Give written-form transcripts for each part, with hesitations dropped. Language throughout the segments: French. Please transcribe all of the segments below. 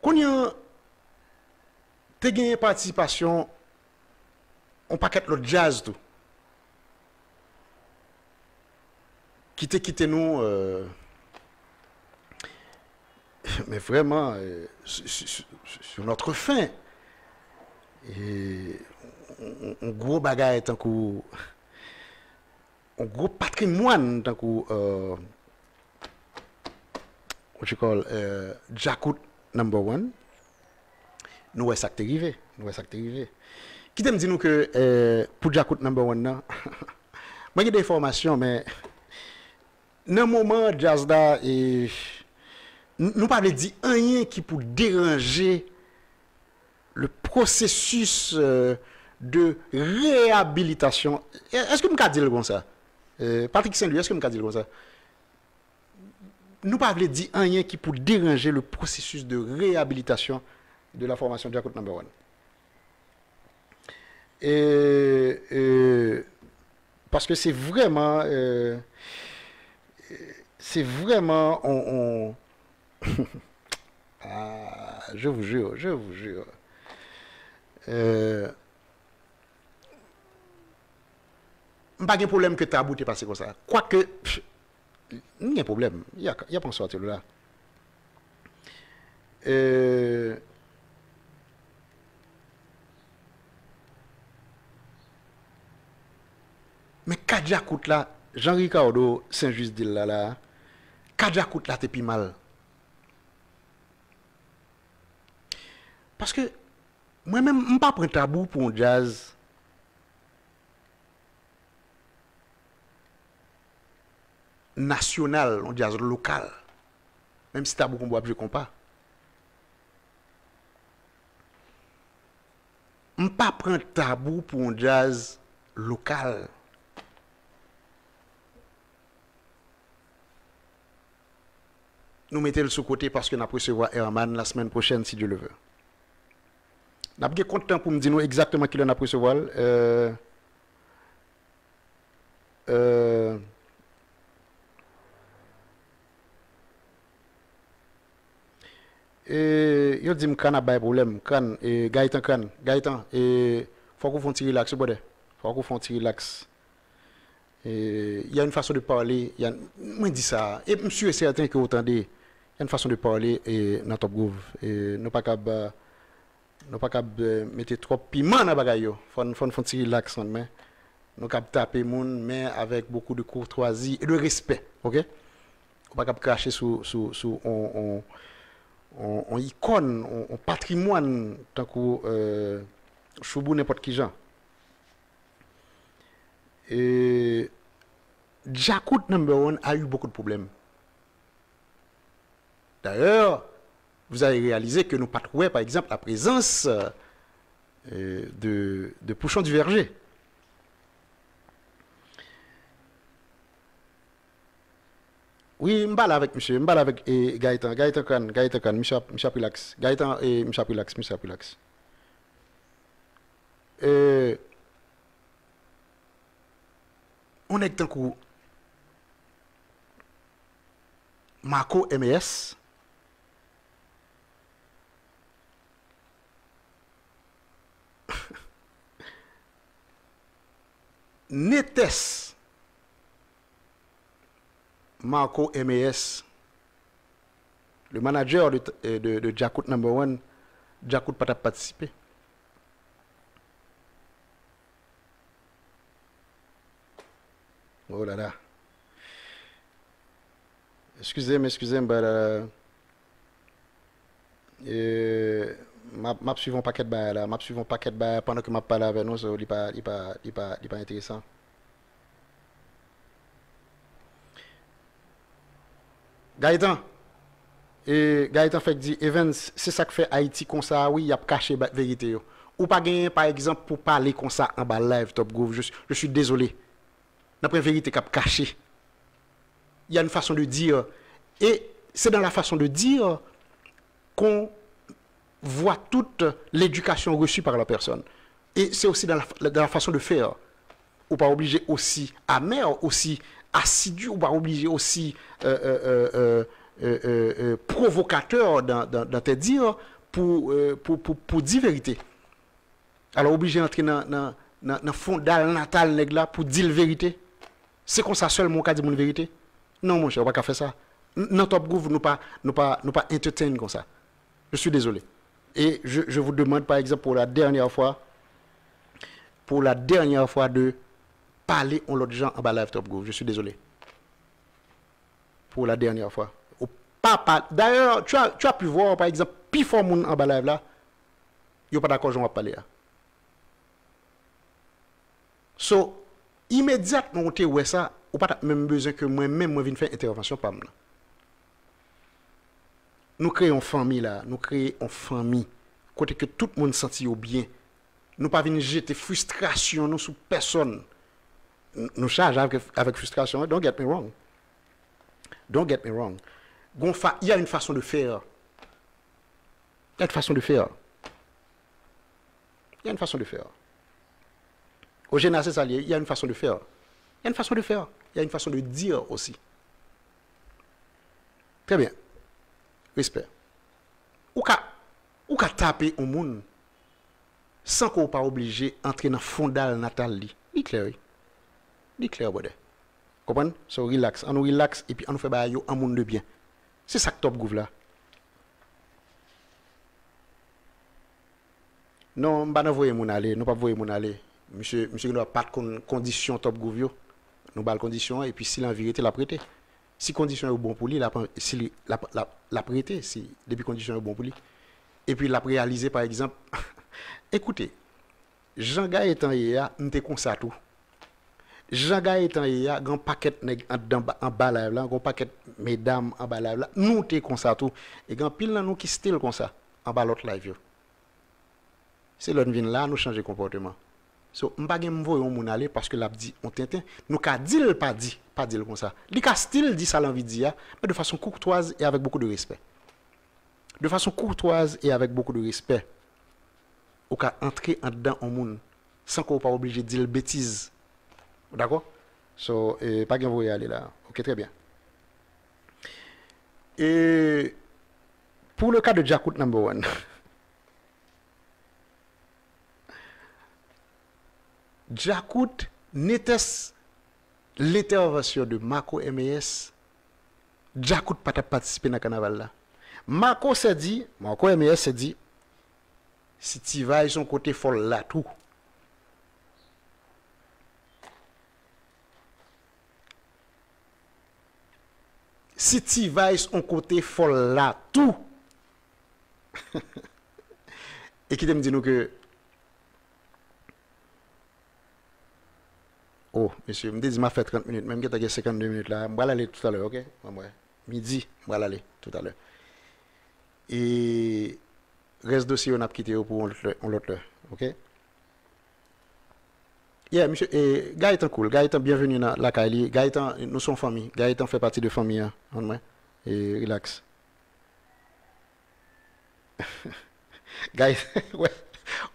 Quand il y a une participation, on paquet le jazz tout. Quitter nous, mais vraiment sur notre fin. Et un gros bagage tant que un gros patrimoine tant que what you call Jakut number one. Nous est ça qui arrivé, Qui te me dit nous que pour Jakut number one là, moi j'ai des informations mais dans le moment jazz là et nous pas dire rien qui pour déranger le processus de réhabilitation. Est-ce que je peux dire comme ça? Patrick Saint-Louis, est-ce que je peux dire comme ça? Nous pas dire rien qui pour déranger le processus de réhabilitation de la formation de Jakut number one. Parce que c'est vraiment ah, je vous jure. Pas de problème que Tabou t'est passé comme ça. Quoique, il y a un problème. Il y a pas sortir là. Mais Kadjakout là, Jean-Ricardo Saint-Just dit là, Kadjakout là, t'es plus mal. Parce que moi-même, je ne pas prendre Tabou pour un jazz. National, un jazz local. Même si Tabou qu'on boit, je ne comprends pas. Je ne pas prendre Tabou pour un jazz local. Nous mettons le sous-côté parce que nous allons recevoir Herman la semaine prochaine, si Dieu le veut. Nous avons content pour me dire exactement qui l'on a recevoir. Et il dit que je n'ai pas de problème. Gaëtan, il faut qu'on fasse un relax. Faut qu'on fasse un relax. Il y a une façon de parler. Moi, je dis ça. Et je suis certain que vous entendez. Il y a une façon de parler dans Top Groove. Nous pas capable mettre trop piment dans la bagaille. Il faut un petit relax. Nous capable taper moun mais avec beaucoup de courtoisie et de respect. OK? On pas capable cracher sous on icône, on patrimoine tant que choubou n'importe qui gens. Et Jakut number one a eu beaucoup de problèmes. D'ailleurs, vous avez réalisé que nous pas trouvé par exemple la présence de Pouchon du Verger. Oui, je parle avec monsieur, je parle avec Gaëtan, monsieur relax. Gaëtan et monsieur relax. On est tant que Marco MES Netes Marco MES, le manager de Jakut number one, Jakut pas participé. Oh là là. Excusez-moi, m'a suivant paquet de bail là, m'a suivant paquet de bail pendant que m'a parlé avec nous, il pas intéressant. Gaëtan fait dit Evans, c'est ça que fait Haïti comme ça, oui, il a caché la vérité. Ou pas gagner par exemple pour parler comme ça en bas live Top Groove, je suis désolé. N'a pas une vérité qui a caché. Il y a une façon de dire et c'est dans la façon de dire qu'on voit toute l'éducation reçue par la personne. Et c'est aussi dans la façon de faire. Ou pas obligé aussi amer, aussi assidu, ou pas obligé aussi provocateur dans tes dires pour dire vérité. Alors obligé d'entrer dans le fondal natal nèg là pour dire la vérité. C'est comme ça seulement qu'on dit la vérité. Non mon cher, on va pas faire ça. Dans Top Groove nous pas entertain comme ça. Je suis désolé. Et je vous demande par exemple pour la dernière fois de parler en l'autre gens en bas live Top Groove. Je suis désolé. Pour la dernière fois. D'ailleurs, tu as pu voir par exemple plus fort moun en bas live là. Yo pas d'accord, je vais parler là. So, immédiatement, on te ouais ça, ou pas même besoin que moi-même, moi, vienne faire intervention par moi. Nous créons une famille là, nous créons une famille, côté que tout le monde senti au bien. Nous pas venir jeter frustration nous sur personne. Nous charge avec frustration, don't get me wrong. Don't get me wrong. Il y a une façon de faire. Il y a une façon de faire. Il y a une façon de faire. Au général, c'est il y a une façon de faire. Il y a une façon de faire. Il y a une façon de dire aussi. Très bien. Respect. Ou ka taper au monde sans qu'on pas obligé d'entrer dans le fondal natal li. Li clair. Li clair, bode. Comprenez? So relax. On nous relax et puis on nous fait bailler un monde de bien. C'est ça que Top Groove là. Non, on ne va pas voyer mon aller. Nous pas voyer mon aller. Monsieur n'a pas de condition Top Groove yo. Nous pas de condition et puis si la vérité la prêter. Si condition est bon pour lui, la prêter si depuis condition est bon pour lui. Et puis la réaliser par exemple. Écoutez, Jean-Gay étant hier, m'était comme ça tout. Jean-Gay étant hier, grand paquet nèg en bas là, grand paquet mesdames en bas là, nous t'es comme ça tout et grand pile là nous qui style comme ça en bas l'autre live yo. C'est l'on vient là nous changer comportement. So m'pa gen m'voye on moun aller parce que l'a dit on tintin, nous ka dit pas dit comme ça. Li ka style dit ça l'envie dire mais de façon courtoise et avec beaucoup de respect. De façon courtoise et avec beaucoup de respect. Ou ka entrer en dedans en moun sans qu'on pas obligé de dire bêtise. D'accord? So pas gen voye aller là. OK, très bien. Et pour le cas de Jakut number 1. Jakut n'était l'intervention de Marco MES. Jakut pas participé dans le carnaval là. Marco MES s'est dit, si tu vas son côté folle là tout. Si tu vas son côté folle là tout. Et qui me dit nous que oh, monsieur, me dit m'a fait 30 minutes, même que tu as 52 minutes là, je vais aller tout à l'heure, OK? Midi, je vais aller tout à l'heure. Et reste dossier on a quitté pour l'autre heure, OK? Yeah, monsieur, et Gaëtan cool, Gaëtan bienvenue dans la Kaili. Gaëtan, nous sommes famille. Gaëtan fait partie de famille, hein, et relax. Gaëtan,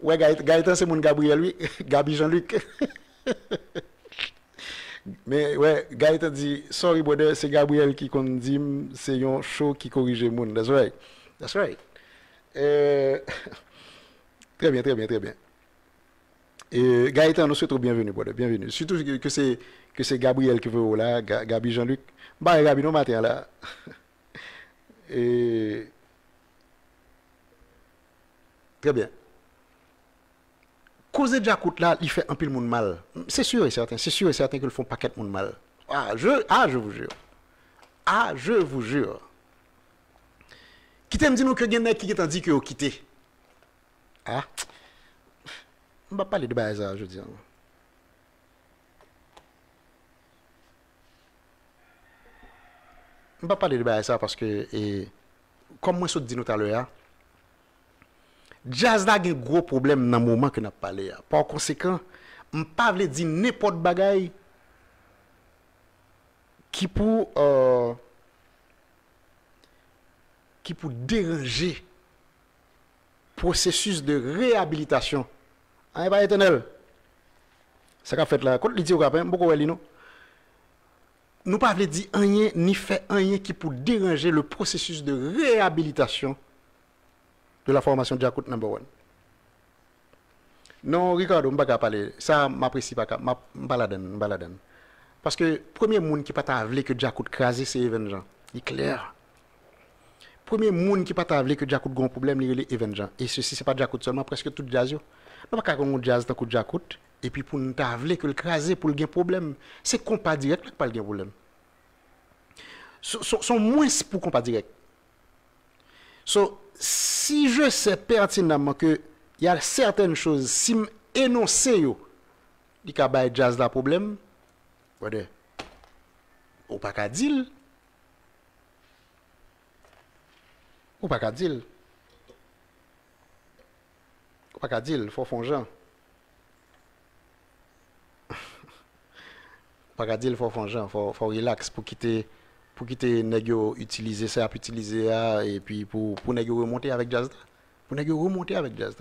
ouais, Gaëtan c'est mon Gabriel, oui, Gabi Jean-Luc. Mais ouais, Gaëtan dit, sorry brother, c'est Gabriel qui dit, c'est un show qui corrige le monde. That's right. That's right. Très bien, très bien, très bien. Et Gaëtan, nous souhaitons bienvenue, brother, bienvenue. Surtout que c'est Gabriel qui veut là, Gabi Jean-Luc. Bah, Gabi, non matin là. Et très bien. Cause de Jakut là, il fait un peu le monde mal. C'est sûr et certain que le font paquet de monde mal. Je vous jure. Je vous jure. Qui t'aime dire que gen qui t'en dit que vous quitté. On va parler de ça, je dis. On va parler de ça parce que comme moi je dit tout à l'heure, jazz a un gros problème dans le moment que nous parlé. Par conséquent, je ne peux pas dire n'importe bagaille qui pour déranger le processus de réhabilitation. Hein, pas éternel. Ça qu'a fait là. Quand il dit au capin, beaucoup de non. Nous pas dire rien ni faire rien qui pour déranger le processus de réhabilitation de la formation de Jacout number one. Non, Ricardo, je ne vais pas parler. Ça, je m'apprécie pas. Je baladen. Parce que premier monde qui pas t'avler que Jacout crasé, c'est Even Jean. Il est clair. Premier monde qui pas t'avler que Jacout a un problème, il est Even Jean. Et ceci, c'est pas Jacout seulement, presque tout jazz. Non, pas qu'on jazz dans coup Jacout. Et puis pour nous t'avler que le craser pour le gain problème. C'est compas direct qui pas le gain problème. Sont moins pour compas direct. So, si je sais pertinemment que il y a certaines choses, si je énonce yo, il y a jazz la problème, ou pas qu'à dire. Ou pas qu'à dire. Ou pas qu'à dire, il faut faire genre. Pas qu'à dire, il faut faire genre, faut relax pour quitter nèg utiliser ça, utiliser ça et puis pour nèg remonter avec jazz. Pour nèg remonter avec jazz.